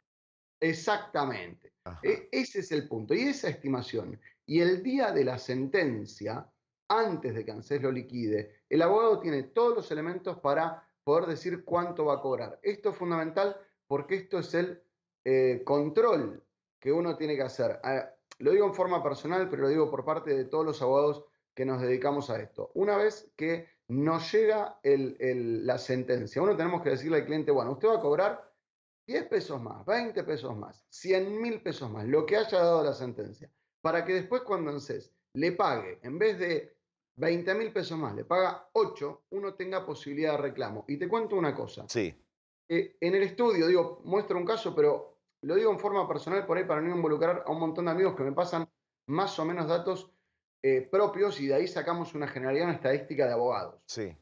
Exactamente. Ajá. Ese es el punto. Y esa estimación. Y el día de la sentencia, antes de que ANSES lo liquide, el abogado tiene todos los elementos para poder decir cuánto va a cobrar. Esto es fundamental porque esto es el control que uno tiene que hacer. Lo digo en forma personal, pero lo digo por parte de todos los abogados que nos dedicamos a esto. Una vez que nos llega la sentencia, uno tenemos que decirle al cliente, bueno, usted va a cobrar 10 pesos más, 20 pesos más, 100.000 pesos más, lo que haya dado la sentencia, para que después cuando ANSES le pague, en vez de 20.000 pesos más, le paga 8, uno tenga posibilidad de reclamo. Y te cuento una cosa. Sí. En el estudio, digo, muestro un caso, pero lo digo en forma personal por ahí para no involucrar a un montón de amigos que me pasan más o menos datos propios y de ahí sacamos una generalidad, una estadística de abogados. Sí.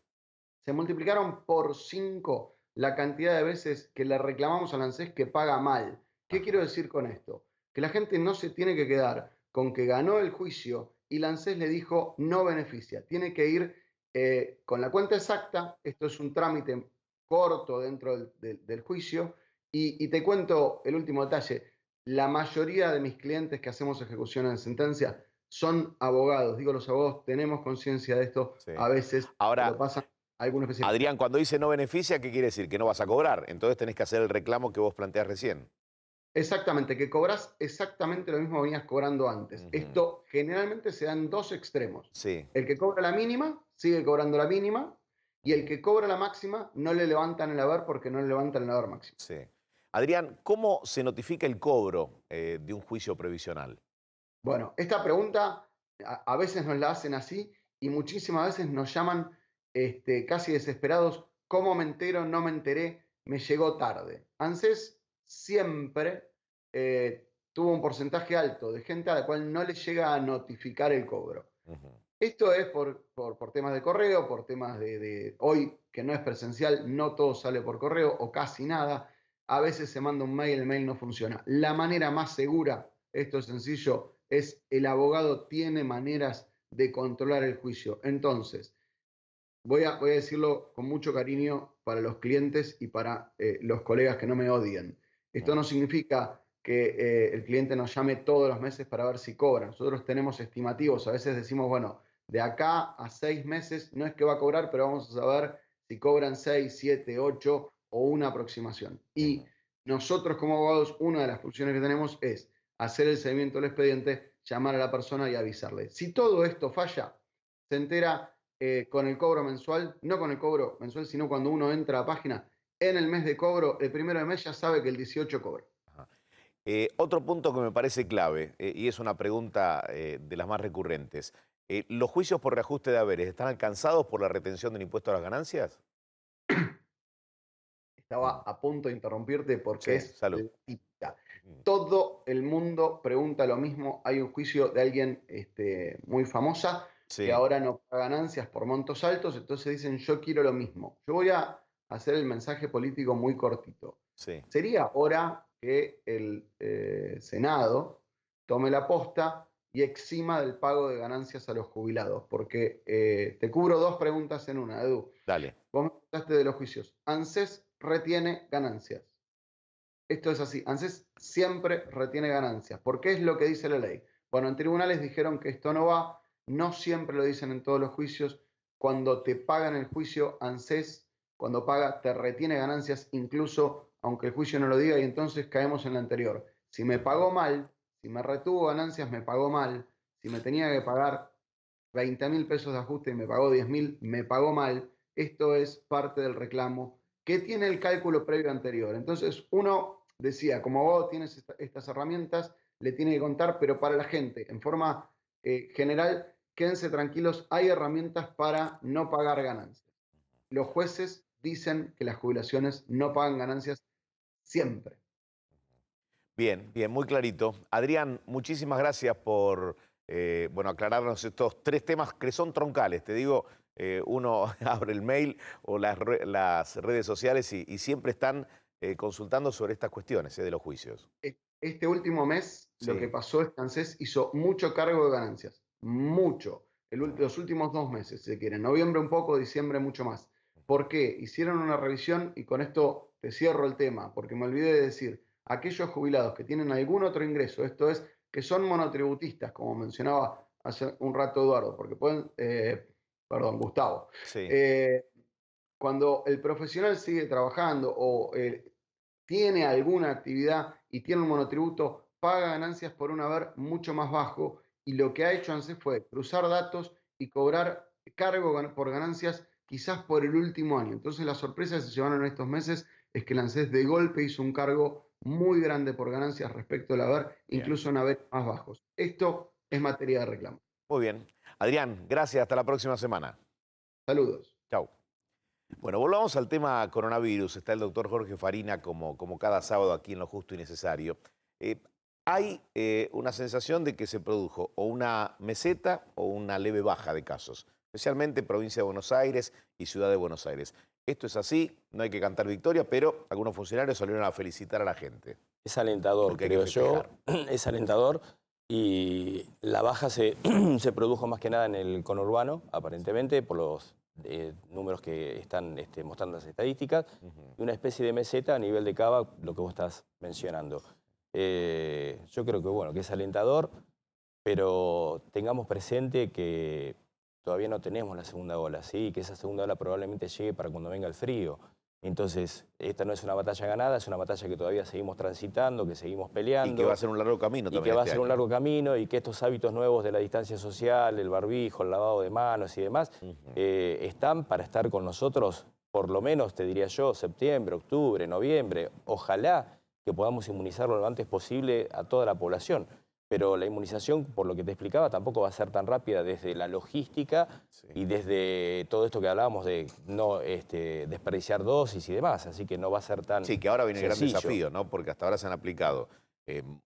Se multiplicaron por 5 la cantidad de veces que le reclamamos al ANSES que paga mal. ¿Qué quiero decir con esto? Que la gente no se tiene que quedar con que ganó el juicio y el ANSES le dijo no beneficia. Tiene que ir con la cuenta exacta. Esto es un trámite corto dentro del juicio. Y te cuento el último detalle. La mayoría de mis clientes que hacemos ejecuciones de sentencia son abogados. Digo, los abogados tenemos conciencia de esto. Sí. A veces Ahora, lo pasan algunos especialistas. Adrián, cuando dice no beneficia, ¿qué quiere decir? Que no vas a cobrar. Entonces tenés que hacer el reclamo que vos planteás recién. Exactamente, que cobras exactamente lo mismo que venías cobrando antes. Esto generalmente se da en dos extremos. Sí. El que cobra la mínima sigue cobrando la mínima y el que cobra la máxima no le levantan el haber porque no le levantan el haber máximo. Sí. Adrián, ¿cómo se notifica el cobro de un juicio previsional? Bueno, esta pregunta a veces nos la hacen así y muchísimas veces nos llaman casi desesperados. ¿Cómo me entero? No me enteré, me llegó tarde. ANSES siempre tuvo un porcentaje alto de gente a la cual no le llega a notificar el cobro. Esto es por temas de correo, por temas de hoy que no es presencial, no todo sale por correo o casi nada. A veces se manda un mail, el mail no funciona. La manera más segura, esto es sencillo, es el abogado tiene maneras de controlar el juicio. Entonces, voy a decirlo con mucho cariño para los clientes y para los colegas que no me odien. Esto no significa que el cliente nos llame todos los meses para ver si cobra. Nosotros tenemos estimativos. A veces decimos, bueno, de acá a 6 meses no es que va a cobrar, pero vamos a saber si cobran 6, 7, 8 o una aproximación. Y nosotros como abogados, una de las funciones que tenemos es hacer el seguimiento del expediente, llamar a la persona y avisarle. Si todo esto falla, se entera con el cobro mensual, no con el cobro mensual, sino cuando uno entra a la página, en el mes de cobro, el primero de mes ya sabe que el 18 cobra. Otro punto que me parece clave, y es una pregunta de las más recurrentes, ¿los juicios por reajuste de haberes están alcanzados por la retención del impuesto a las ganancias? Estaba a punto de interrumpirte porque Sí, es salud. la típica. Todo el mundo pregunta lo mismo. Hay un juicio de alguien muy famosa que ahora no paga ganancias por montos altos, entonces dicen yo quiero lo mismo. Yo voy a hacer el mensaje político muy cortito. Sí. Sería hora que el Senado tome la posta y exima del pago de ganancias a los jubilados, porque te cubro dos preguntas en una, Edu. Dale. Vos me contaste de los juicios. ANSES retiene ganancias. Esto es así. ANSES siempre retiene ganancias. ¿Por qué es lo que dice la ley? Bueno, en tribunales dijeron que esto no va. No siempre lo dicen en todos los juicios. Cuando te pagan el juicio, ANSES cuando paga te retiene ganancias incluso aunque el juicio no lo diga y entonces caemos en la anterior. Si me pagó mal, si me retuvo ganancias, me pagó mal. Si me tenía que pagar 20.000 pesos de ajuste y me pagó 10.000, me pagó mal. Esto es parte del reclamo que tiene el cálculo previo anterior. Entonces uno decía, como vos tienes estas herramientas, le tiene que contar, pero para la gente, en forma general, quédense tranquilos, hay herramientas para no pagar ganancias. Los jueces dicen que las jubilaciones no pagan ganancias siempre. Bien, bien, muy clarito. Adrián, muchísimas gracias por bueno, aclararnos estos 3 temas que son troncales. Te digo, uno abre el mail o las redes sociales y siempre están consultando sobre estas cuestiones de los juicios. Este último mes, Sí. lo que pasó es que ANSES hizo mucho cargo de ganancias. Mucho. Los últimos 2 meses, si quieren. Noviembre un poco, diciembre mucho más. ¿Por qué? Hicieron una revisión y con esto te cierro el tema, porque me olvidé de decir, aquellos jubilados que tienen algún otro ingreso, esto es, que son monotributistas, como mencionaba hace un rato Eduardo, porque pueden, perdón, Gustavo. Sí. Cuando el profesional sigue trabajando o tiene alguna actividad y tiene un monotributo, paga ganancias por un haber mucho más bajo y lo que ha hecho ANSES fue cruzar datos y cobrar cargo por ganancias quizás por el último año. Entonces la sorpresa que se llevaron en estos meses es que el ANSES de golpe hizo un cargo muy grande por ganancias respecto al haber, Bien. incluso en haber más bajos. Esto es materia de reclamo. Muy bien. Adrián, gracias. Hasta la próxima semana. Saludos. Chau. Bueno, volvamos al tema coronavirus. Está el doctor Jorge Farina como cada sábado aquí en Lo Justo y Necesario. Hay una sensación de que se produjo o una meseta o una leve baja de casos, especialmente provincia de Buenos Aires y ciudad de Buenos Aires. Esto es así, no hay que cantar victoria, pero algunos funcionarios salieron a felicitar a la gente. Es alentador, creo yo. Es alentador. Y la baja se produjo más que nada en el conurbano, aparentemente, por los números que están mostrando las estadísticas, y una especie de meseta a nivel de Cava, lo que vos estás mencionando. Yo creo que, bueno, que es alentador, pero tengamos presente que todavía no tenemos la segunda ola, ¿sí? Que esa segunda ola probablemente llegue para cuando venga el frío. Entonces, esta no es una batalla ganada, es una batalla que todavía seguimos transitando, que seguimos peleando. Y que va a ser un largo camino también. Y que va a ser un largo camino y que estos hábitos nuevos de la distancia social, el barbijo, el lavado de manos y demás, están para estar con nosotros, por lo menos, te diría yo, septiembre, octubre, noviembre. Ojalá que podamos inmunizarlo lo antes posible a toda la población. Pero la inmunización, por lo que te explicaba, tampoco va a ser tan rápida desde la logística y desde todo esto que hablábamos de no desperdiciar dosis y demás. Así que no va a ser tan Sí, que ahora viene el gran sencillo. desafío, ¿no? Porque hasta ahora se han aplicado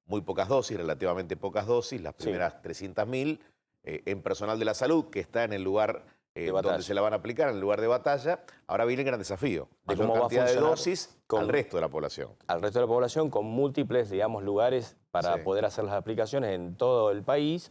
muy pocas dosis, relativamente pocas dosis, las primeras 300.000, en personal de la salud, que está en el lugar donde se la van a aplicar, en el lugar de batalla. Ahora viene el gran desafío, De mayor cómo va a cantidad de funcionar dosis al resto de la población. Al resto de la población con múltiples, digamos, lugares para poder hacer las aplicaciones en todo el país,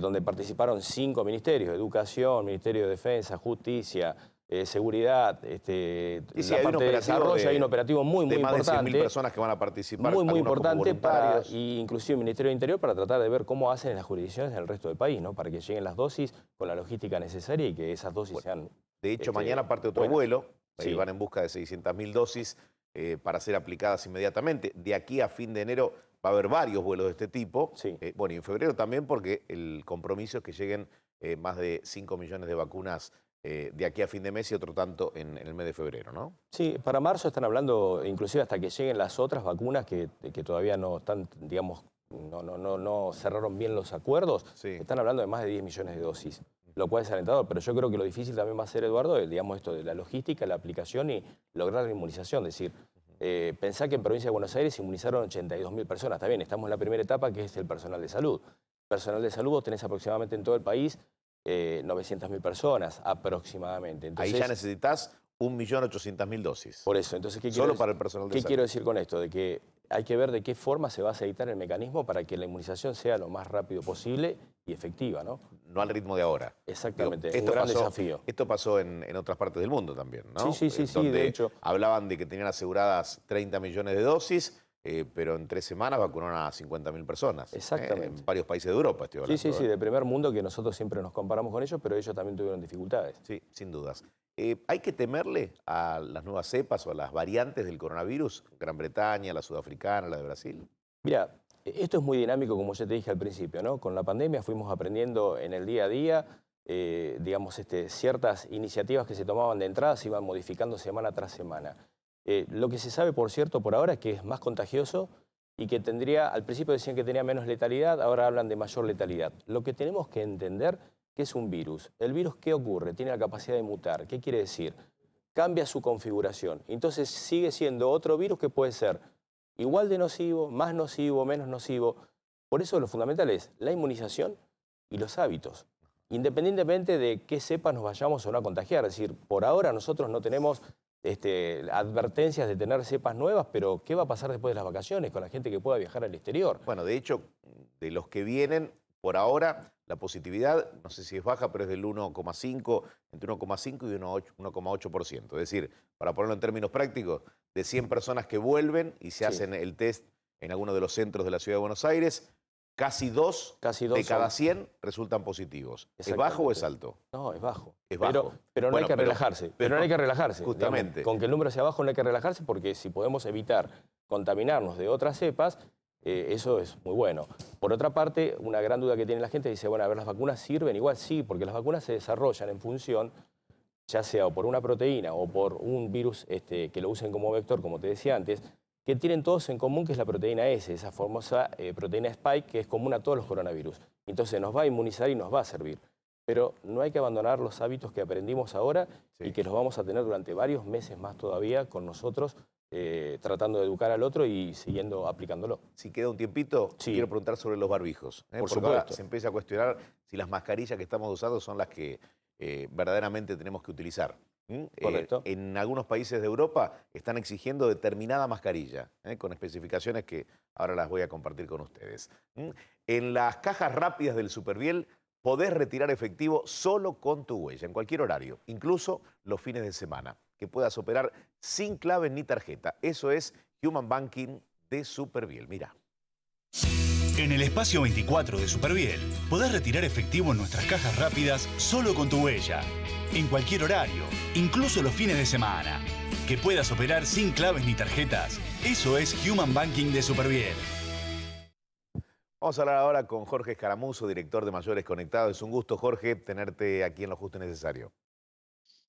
donde participaron 5 ministerios: Educación, Ministerio de Defensa, Justicia, Seguridad, la parte de desarrollo. Hay un operativo muy más importante. de 100.000 personas que van a participar. Muy importante para, y inclusive el Ministerio del Interior, para tratar de ver cómo hacen las jurisdicciones en el resto del país, ¿no? Para que lleguen las dosis con la logística necesaria y que esas dosis sean... De hecho, mañana parte otro vuelo. Van en busca de 600.000 dosis para ser aplicadas inmediatamente. De aquí a fin de enero va a haber varios vuelos de este tipo. Bueno, y en febrero también, porque el compromiso es que lleguen más de 5 millones de vacunas de aquí a fin de mes y otro tanto en el mes de febrero, ¿no? Sí, para marzo están hablando, inclusive hasta que lleguen las otras vacunas que todavía no están, digamos, no cerraron bien los acuerdos. Están hablando de más de 10 millones de dosis, lo cual es alentador. Pero yo creo que lo difícil también va a ser, Eduardo, digamos, esto de la logística, la aplicación y lograr la inmunización. Es decir, pensá que en provincia de Buenos Aires se inmunizaron 82.000 personas. Está bien, estamos en la primera etapa, que es el personal de salud. Personal de salud vos tenés aproximadamente en todo el país 900.000 personas aproximadamente. Entonces, ahí ya necesitas 1.800.000 dosis. Por eso, entonces, solo para el personal de salud. ¿Qué quiero decir con esto? De que hay que ver de qué forma se va a aceitar el mecanismo para que la inmunización sea lo más rápido posible y efectiva, ¿no? No al ritmo de ahora. Exactamente, es un gran desafío. Esto pasó en otras partes del mundo también, ¿no? Sí, donde de hecho. hablaban de que tenían aseguradas 30 millones de dosis pero en 3 semanas vacunaron a 50.000 personas. Exactamente. En varios países de Europa, estoy hablando. Sí, de primer mundo, que nosotros siempre nos comparamos con ellos, pero ellos también tuvieron dificultades. Sí, sin dudas. ¿Hay que temerle a las nuevas cepas o a las variantes del coronavirus? Gran Bretaña, la sudafricana, la de Brasil. Mira, esto es muy dinámico, como ya te dije al principio, ¿no? Con la pandemia fuimos aprendiendo en el día a día, digamos, ciertas iniciativas que se tomaban de entrada se iban modificando semana tras semana. Lo que se sabe, por cierto, por ahora es que es más contagioso y que tendría, al principio decían que tenía menos letalidad, ahora hablan de mayor letalidad. Lo que tenemos que entender que es un virus. ¿El virus qué ocurre? Tiene la capacidad de mutar. ¿Qué quiere decir? Cambia su configuración. Entonces sigue siendo otro virus que puede ser igual de nocivo, más nocivo, menos nocivo. Por eso lo fundamental es la inmunización y los hábitos. Independientemente de qué cepa nos vayamos o no a contagiar. Es decir, por ahora nosotros no tenemos advertencias de tener cepas nuevas, pero ¿qué va a pasar después de las vacaciones con la gente que pueda viajar al exterior? Bueno, de hecho, de los que vienen, por ahora, la positividad, no sé si es baja, pero es del 1,5, entre 1,5 y 1,8%. Es decir, para ponerlo en términos prácticos, de 100 personas que vuelven y se hacen el test en alguno de los centros de la Ciudad de Buenos Aires, casi dos de cada 100 resultan positivos. ¿Es bajo o es alto? No, es bajo. Es bajo. Pero no hay que relajarse. Pero no hay que relajarse. Justamente. Digamos, con que el número sea bajo no hay que relajarse, porque si podemos evitar contaminarnos de otras cepas, eso es muy bueno. Por otra parte, una gran duda que tiene la gente dice, bueno, a ver, ¿las vacunas sirven? Igual sí, porque las vacunas se desarrollan en función, ya sea o por una proteína o por un virus que lo usen como vector, como te decía antes, que tienen todos en común, que es la proteína S, esa famosa proteína Spike, que es común a todos los coronavirus. Entonces nos va a inmunizar y nos va a servir. Pero no hay que abandonar los hábitos que aprendimos ahora y que los vamos a tener durante varios meses más todavía con nosotros, tratando de educar al otro y siguiendo aplicándolo. Si queda un tiempito, quiero preguntar sobre los barbijos. Por porque supuesto. ahora se empieza a cuestionar si las mascarillas que estamos usando son las que verdaderamente tenemos que utilizar. Correcto. En algunos países de Europa están exigiendo determinada mascarilla, con especificaciones que ahora las voy a compartir con ustedes. En las cajas rápidas del Superviel podés retirar efectivo solo con tu huella, en cualquier horario, incluso los fines de semana, que puedas operar sin clave ni tarjeta. Eso es Human Banking de Superviel. Mira. En el espacio 24 de Superviel podés retirar efectivo en nuestras cajas rápidas solo con tu huella, en cualquier horario, incluso los fines de semana. Que puedas operar sin claves ni tarjetas. Eso es Human Banking de Superviel. Vamos a hablar ahora con Jorge Escaramuzo, director de Mayores Conectados. Es un gusto, Jorge, tenerte aquí en Lo Justo y Necesario.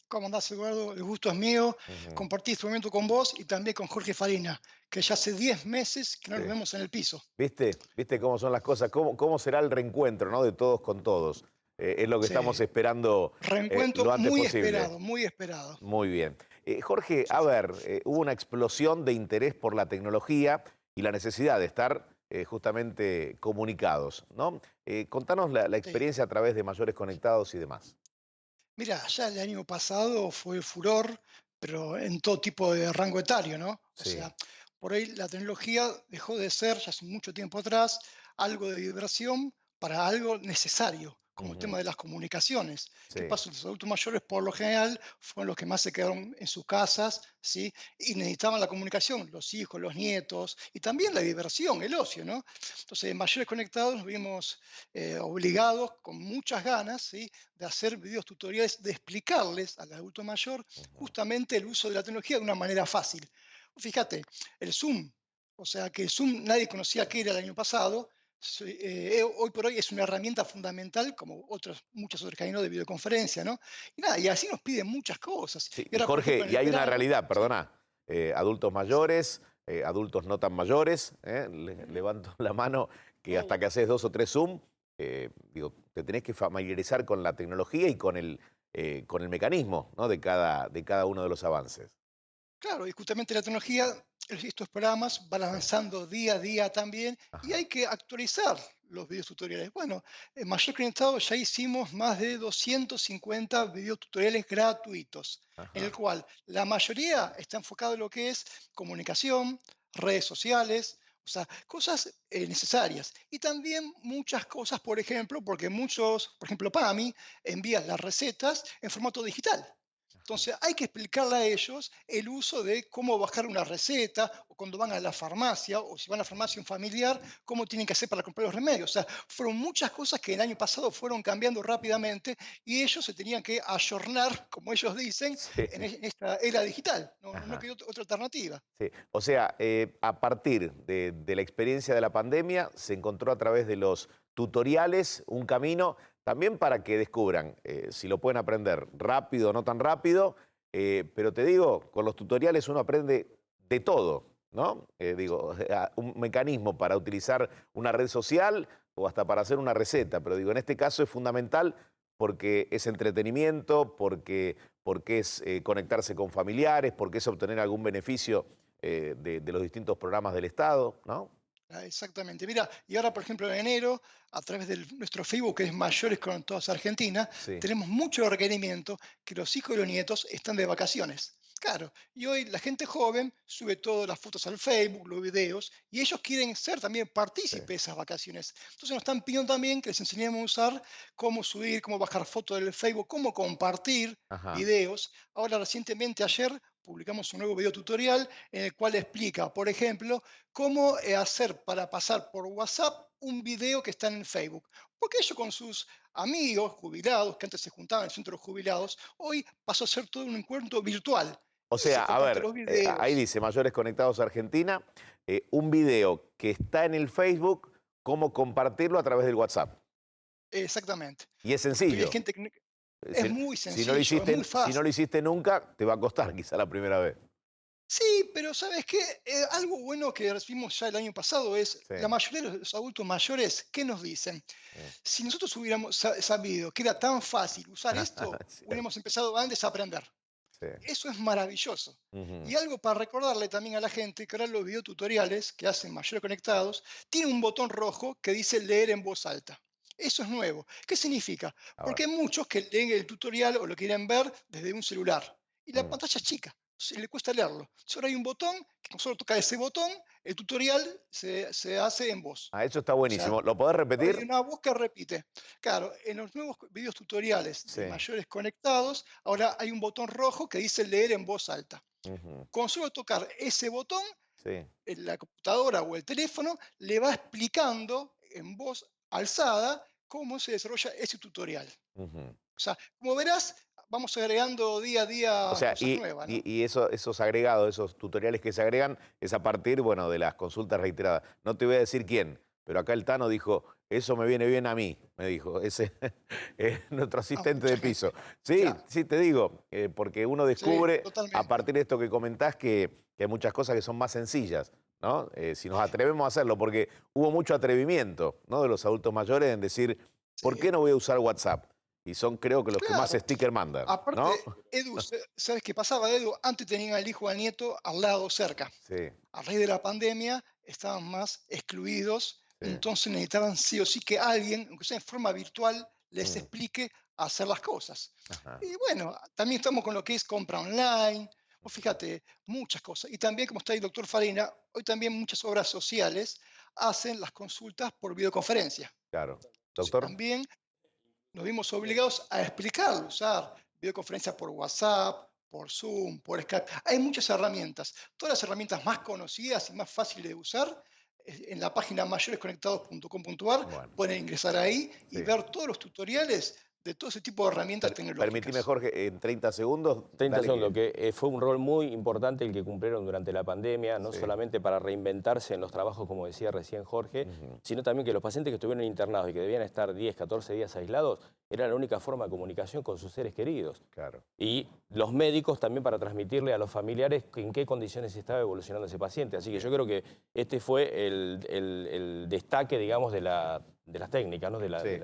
¿Cómo andás, Eduardo? El gusto es mío. Compartí este momento con vos y también con Jorge Farina, que ya hace 10 meses que no nos vemos en el piso. ¿Viste cómo son las cosas? ¿Cómo será el reencuentro, ¿no? De todos con todos? Es lo que estamos esperando Reencuentro lo antes muy posible. esperado, muy esperado. Muy bien. Jorge, a ver, hubo una explosión de interés por la tecnología y la necesidad de estar justamente comunicados, ¿no? Contanos la experiencia a través de Mayores Conectados y demás. Mira, ya el año pasado fue furor, pero en todo tipo de rango etario, ¿no? O sea, por ahí la tecnología dejó de ser, ya hace mucho tiempo atrás, algo de diversión para algo necesario, como el tema de las comunicaciones. ¿Qué pasa? Los adultos mayores, por lo general, fueron los que más se quedaron en sus casas, ¿sí? Y necesitaban la comunicación, los hijos, los nietos, y también la diversión, el ocio, ¿no? Entonces, en Mayores Conectados nos vimos obligados, con muchas ganas, ¿sí? De hacer videos tutoriales, de explicarles al adulto mayor justamente el uso de la tecnología de una manera fácil. Fíjate, el Zoom, o sea que el Zoom nadie conocía qué era el año pasado. Hoy por hoy es una herramienta fundamental, como muchas otras caminos de videoconferencia, ¿no? Y nada, y así nos piden muchas cosas. Sí, y ahora, Jorge, ejemplo, y hay una realidad, perdona, adultos mayores, adultos no tan mayores, levanto la mano, que hasta que haces 2 o 3 Zoom, digo, te tenés que familiarizar con la tecnología y con el mecanismo, ¿no? de cada uno de los avances. Claro, y justamente la tecnología, estos programas van avanzando día a día también y hay que actualizar los videos tutoriales. Bueno, en Mayores Conectados ya hicimos más de 250 videos tutoriales gratuitos, en el cual la mayoría está enfocado en lo que es comunicación, redes sociales, o sea, cosas necesarias. Y también muchas cosas, por ejemplo, porque por ejemplo, PAMI envía las recetas en formato digital. Entonces hay que explicarle a ellos el uso de cómo bajar una receta, o cuando van a la farmacia, o si van a la farmacia un familiar, cómo tienen que hacer para comprar los remedios. O sea, fueron muchas cosas que el año pasado fueron cambiando rápidamente y ellos se tenían que ayornar, como ellos dicen, Sí. en esta era digital. No Ajá. quedó otra alternativa. Sí. O sea, a partir de la experiencia de la pandemia, se encontró a través de los tutoriales un camino también para que descubran si lo pueden aprender rápido o no tan rápido, pero te digo, con los tutoriales uno aprende de todo, ¿no? Digo, un mecanismo para utilizar una red social o hasta para hacer una receta, pero digo, en este caso es fundamental porque es entretenimiento, porque es conectarse con familiares, porque es obtener algún beneficio de los distintos programas del Estado, ¿no? Exactamente. Mira, y ahora, por ejemplo, en enero, a través de nuestro Facebook, que es Mayores Conectados Argentina, Sí. tenemos mucho requerimiento que los hijos y los nietos están de vacaciones. Claro, y hoy la gente joven sube todas las fotos al Facebook, los videos, y ellos quieren ser también partícipes de esas vacaciones. Entonces nos están pidiendo también que les enseñemos a usar cómo subir, cómo bajar fotos del Facebook, cómo compartir Ajá. videos. Ahora, recientemente, ayer, publicamos un nuevo video tutorial en el cual explica, por ejemplo, cómo hacer para pasar por WhatsApp un video que está en Facebook. Porque ellos con sus amigos jubilados, que antes se juntaban en el centro de jubilados, hoy pasó a ser todo un encuentro virtual. O Y se sea, a comparten ver, los ahí videos. dice Mayores Conectados Argentina, un video que está en el Facebook, cómo compartirlo a través del WhatsApp. Exactamente. Y es Porque hay sencillo. gente que es Si, muy si no lo sencillo, es hiciste, muy si no fácil. lo hiciste nunca, te va a costar quizá la primera vez. Sí, pero ¿sabes qué? Algo bueno que recibimos ya el año pasado es, Sí. la mayoría de los adultos mayores, ¿qué nos dicen? Mm. Si nosotros hubiéramos sabido que era tan fácil usar esto, Cierto. hubiéramos empezado antes a aprender. Sí. Eso es maravilloso. Ujú. Y algo para recordarle también a la gente que ahora los videotutoriales que hacen Mayores Conectados tienen un botón rojo que dice leer en voz alta. Eso es nuevo. ¿Qué significa? A Porque ver. hay muchos que leen el tutorial o lo quieren ver desde un celular y la Mm. pantalla es chica, se le cuesta leerlo. Entonces ahora hay un botón que nosotros toca ese botón, el tutorial se hace en voz. Ah, eso está O sea, buenísimo. ¿Lo podés hay repetir? una voz que repite. Claro, en los nuevos videos tutoriales Sí. de Mayores Conectados, ahora hay un botón rojo que dice leer en voz alta. Ujú. Con solo tocar ese botón, Sí. en la computadora o el teléfono le va explicando en voz alzada cómo se desarrolla ese tutorial. Ujú. O sea, como verás, vamos agregando día a O día sea, cosas nuevas, ¿no? y esos agregados, esos tutoriales que se agregan, es a partir, bueno, de las consultas reiteradas. No te voy a decir quién, pero acá el Tano dijo, eso me viene bien a mí, me dijo, ese es nuestro asistente Mucha de piso. gente. Sí, Claro, sí, te digo, porque uno sí, descubre, a totalmente. partir de esto que comentás, que hay muchas cosas que son más sencillas, ¿no? Si nos atrevemos a hacerlo, porque hubo mucho atrevimiento, ¿no? De los adultos mayores en decir, ¿por Sí, qué no voy a usar WhatsApp? Y son, creo que, los que más claro. sticker mandan, ¿no? Aparte, Edu, ¿sabes qué pasaba, Edu? Antes tenían al hijo o al nieto al lado cerca. Sí, A raíz de la pandemia estaban más excluidos, sí. entonces necesitaban sí o sí que alguien, aunque sea en forma virtual, les Mm. explique hacer las cosas. Ajá. Y bueno, también estamos con lo que es compra online, o fíjate, muchas cosas. Y también, como está el doctor Farina, hoy también muchas obras sociales hacen las consultas por videoconferencia. Claro. Entonces, Doctor. también nos vimos obligados a explicar, usar videoconferencia por WhatsApp, por Zoom, por Skype. Hay muchas herramientas. Todas las herramientas más conocidas y más fáciles de usar, en la página mayoresconectados.com.ar, Bueno, pueden ingresar ahí y sí. ver todos los tutoriales de todo ese tipo de herramientas Permitime, tecnológicas. Jorge, en 30 segundos. 30 dale segundos, que fue un rol muy importante el que cumplieron durante la pandemia, no Sí. solamente para reinventarse en los trabajos, como decía recién Jorge, Ujú. sino también que los pacientes que estuvieron internados y que debían estar 10, 14 días aislados, era la única forma de comunicación con sus seres queridos. Claro. Y los médicos también para transmitirle a los familiares en qué condiciones estaba evolucionando ese paciente. Así que yo creo que este fue el destaque, digamos, de las técnicas, ¿no?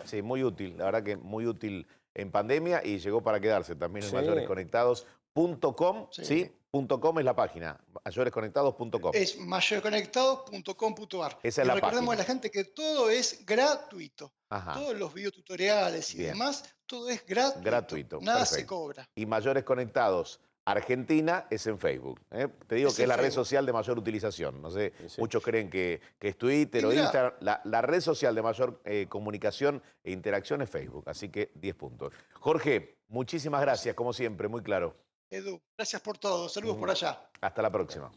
Sí, muy útil, la verdad que muy útil en pandemia y llegó para quedarse también en Sí. mayoresconectados.com, Sí. ¿sí? .com es la página, mayoresconectados.com. Es mayorconectados.com.ar. Esa es Y la recordemos a página. la gente que todo es gratuito. Ajá, Todos los videotutoriales y bien, demás, todo es gratuito. gratuito, Nada se perfecto. cobra. Y Mayores Conectados Argentina es en Facebook. ¿Eh? Te digo Es que es en la red Facebook. social de mayor utilización. No sé, Sí, sí. muchos creen que es Twitter Y o mirá, Instagram. La red social de mayor comunicación e interacción es Facebook. Así que 10 puntos. Jorge, muchísimas gracias, como siempre, muy claro. Edu, gracias por todo. Saludos por allá. Hasta la próxima.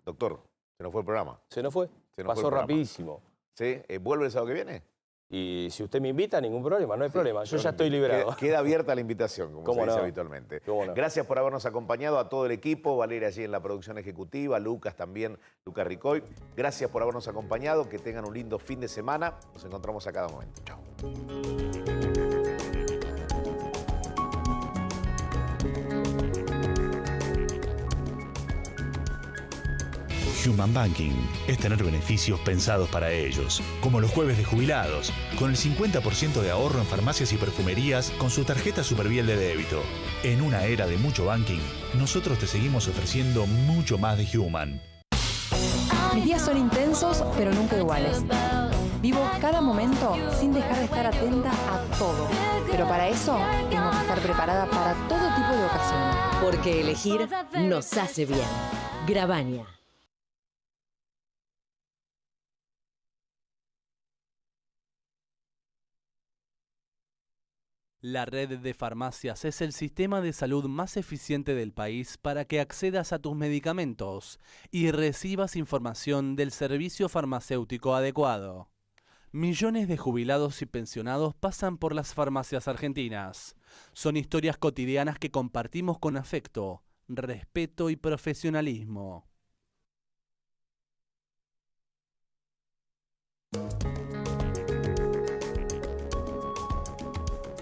Doctor, se nos fue el programa. Se nos fue. Se nos fue Pasó el programa. rapidísimo. ¿Sí? ¿Vuelve el sábado que viene? Y si usted me invita, ningún problema, no hay problema. Yo ya estoy liberado. Queda abierta la invitación, como se dice no? habitualmente. No? Gracias por habernos acompañado, a todo el equipo, Valeria allí en la producción ejecutiva, Lucas también, Lucas Ricoy. Gracias por habernos acompañado, que tengan un lindo fin de semana. Nos encontramos a cada momento. Chao. Human Banking es tener beneficios pensados para ellos, como los jueves de jubilados, con el 50% de ahorro en farmacias y perfumerías con su tarjeta Superviel de débito. En una era de mucho banking, nosotros te seguimos ofreciendo mucho más de Human. Mis días son intensos, pero nunca iguales. Vivo cada momento sin dejar de estar atenta a todo. Pero para eso, tengo que estar preparada para todo tipo de ocasiones. Porque elegir nos hace bien. Gravania. La red de farmacias es el sistema de salud más eficiente del país para que accedas a tus medicamentos y recibas información del servicio farmacéutico adecuado. Millones de jubilados y pensionados pasan por las farmacias argentinas. Son historias cotidianas que compartimos con afecto, respeto y profesionalismo.